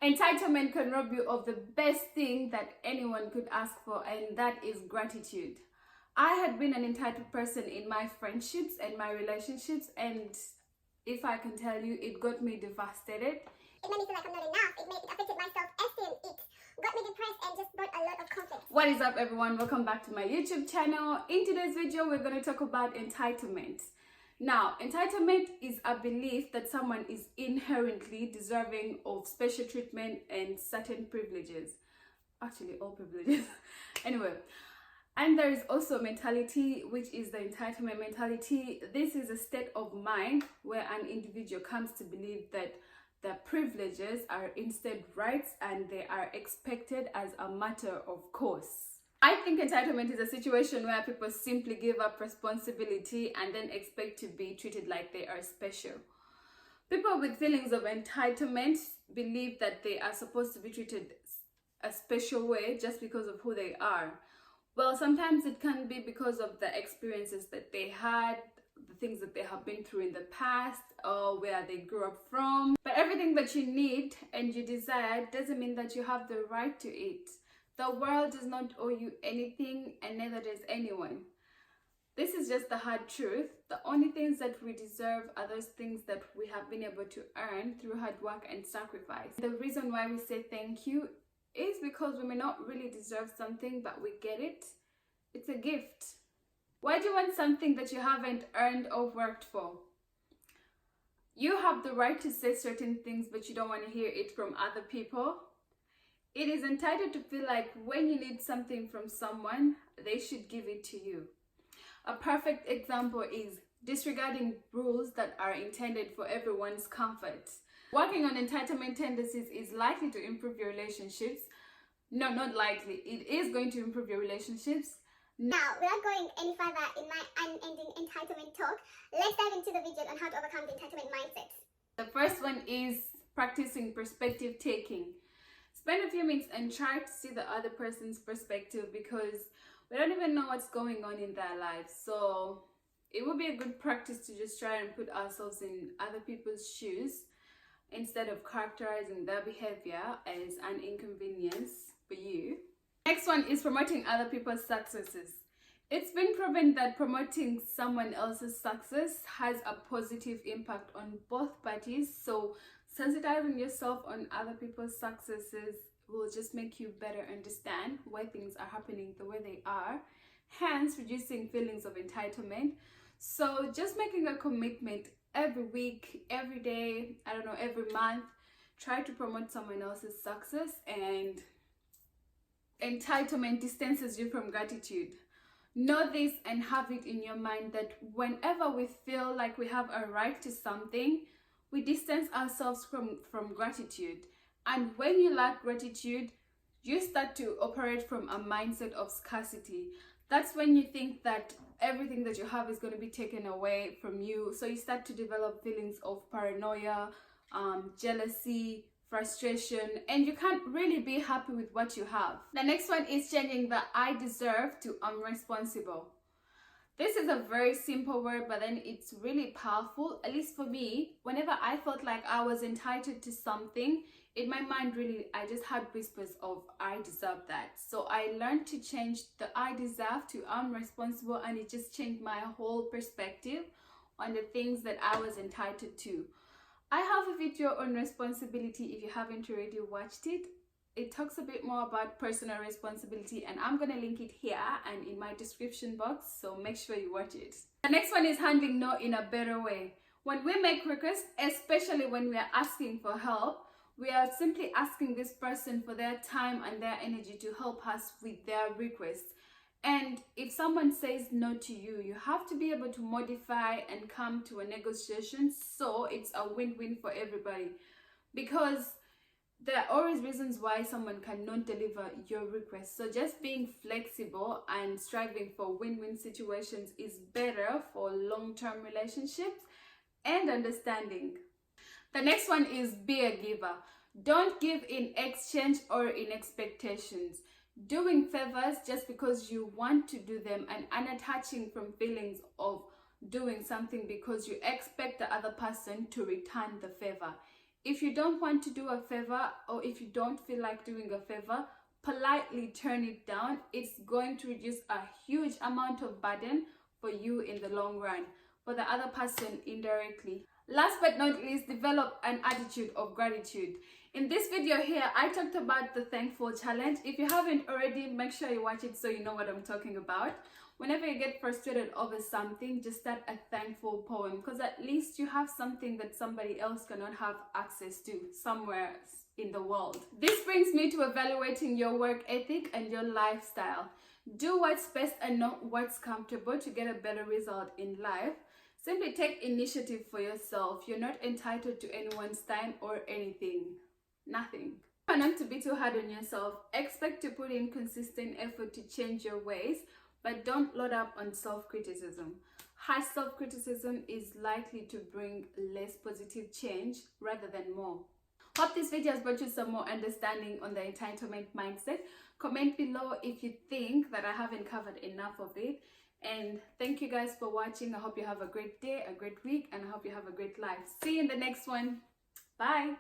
Entitlement can rob you of the best thing that anyone could ask for, and that is gratitude. I had been an entitled person in my friendships and my relationships, and if I can tell you, it got me devastated. It made me feel like I'm not enough. It affected my self-esteem. It got me depressed and just brought a lot of conflict. What is up, everyone? Welcome back to my YouTube channel. In today's video, we're going to talk about entitlement. Now, entitlement is a belief that someone is inherently deserving of special treatment and certain privileges. Actually, all privileges. Anyway, and there is also mentality, which is the entitlement mentality. This is a state of mind where an individual comes to believe that their privileges are instead rights and they are expected as a matter of course. I think entitlement is a situation where people simply give up responsibility and then expect to be treated like they are special. People with feelings of entitlement believe that they are supposed to be treated a special way just because of who they are. Well, sometimes it can be because of the experiences that they had, the things that they have been through in the past, or where they grew up from. But everything that you need and you desire doesn't mean that you have the right to it. The world does not owe you anything, and neither does anyone. This is just the hard truth. The only things that we deserve are those things that we have been able to earn through hard work and sacrifice. The reason why we say thank you is because we may not really deserve something, but we get it. It's a gift. Why do you want something that you haven't earned or worked for? You have the right to say certain things, but you don't want to hear it from other people. It is entitled to feel like when you need something from someone, they should give it to you. A perfect example is disregarding rules that are intended for everyone's comfort. Working on entitlement tendencies is likely to improve your relationships. No, not likely. It is going to improve your relationships. Now, without going any further in my unending entitlement talk, let's dive into the video on how to overcome the entitlement mindset. The first one is practicing perspective taking. Spend a few minutes and try to see the other person's perspective, because we don't even know what's going on in their lives. So it would be a good practice to just try and put ourselves in other people's shoes instead of characterizing their behavior as an inconvenience for you. Next one is promoting other people's successes. It's been proven that promoting someone else's success has a positive impact on both parties. So sensitizing yourself on other people's successes will just make you better understand why things are happening the way they are, hence reducing feelings of entitlement. So just making a commitment every week, every day, every month, try to promote someone else's success. And entitlement distances you from gratitude. Know this and have it in your mind that whenever we feel like we have a right to something, we distance ourselves from gratitude. And when you lack gratitude, you start to operate from a mindset of scarcity. That's when you think that everything that you have is going to be taken away from you. So you start to develop feelings of paranoia, jealousy, frustration, and you can't really be happy with what you have. The next one is changing the I deserve to I'm responsible. This is a very simple word, but then it's really powerful. At least for me, whenever I felt like I was entitled to something, in my mind I just had whispers of I deserve that. So I learned to change the I deserve to I'm responsible, and it just changed my whole perspective on the things that I was entitled to. I have a video on responsibility if you haven't already watched it. It talks a bit more about personal responsibility, and I'm gonna link it here and in my description box, so make sure you watch it. The next one is handling no in a better way. When we make requests, especially when we are asking for help, we are simply asking this person for their time and their energy to help us with their requests. And if someone says no to you, you have to be able to modify and come to a negotiation so it's a win-win for everybody. Because there are always reasons why someone cannot deliver your request. So just being flexible and striving for win-win situations is better for long-term relationships and understanding. The next one is be a giver. Don't give in exchange or in expectations. Doing favors just because you want to do them and unattaching from feelings of doing something because you expect the other person to return the favor If you don't want to do a favor, or if you don't feel like doing a favor, politely turn it down. It's going to reduce a huge amount of burden for you in the long run, for the other person indirectly. Last but not least, develop an attitude of gratitude. In this video here, I talked about the thankful challenge. If you haven't already, make sure you watch it so you know what I'm talking about. Whenever you get frustrated over something, just start a thankful poem, because at least you have something that somebody else cannot have access to somewhere in the world. This brings me to evaluating your work ethic and your lifestyle. Do what's best and not what's comfortable to get a better result in life. Simply take initiative for yourself. You're not entitled to anyone's time or anything. Nothing. Try not to be too hard on yourself. Expect to put in consistent effort to change your ways, but don't load up on self-criticism. High self-criticism is likely to bring less positive change rather than more. Hope this video has brought you some more understanding on the entitlement mindset. Comment below if you think that I haven't covered enough of it. And thank you guys for watching. I hope you have a great day, a great week, and I hope you have a great life. See you in the next one. Bye.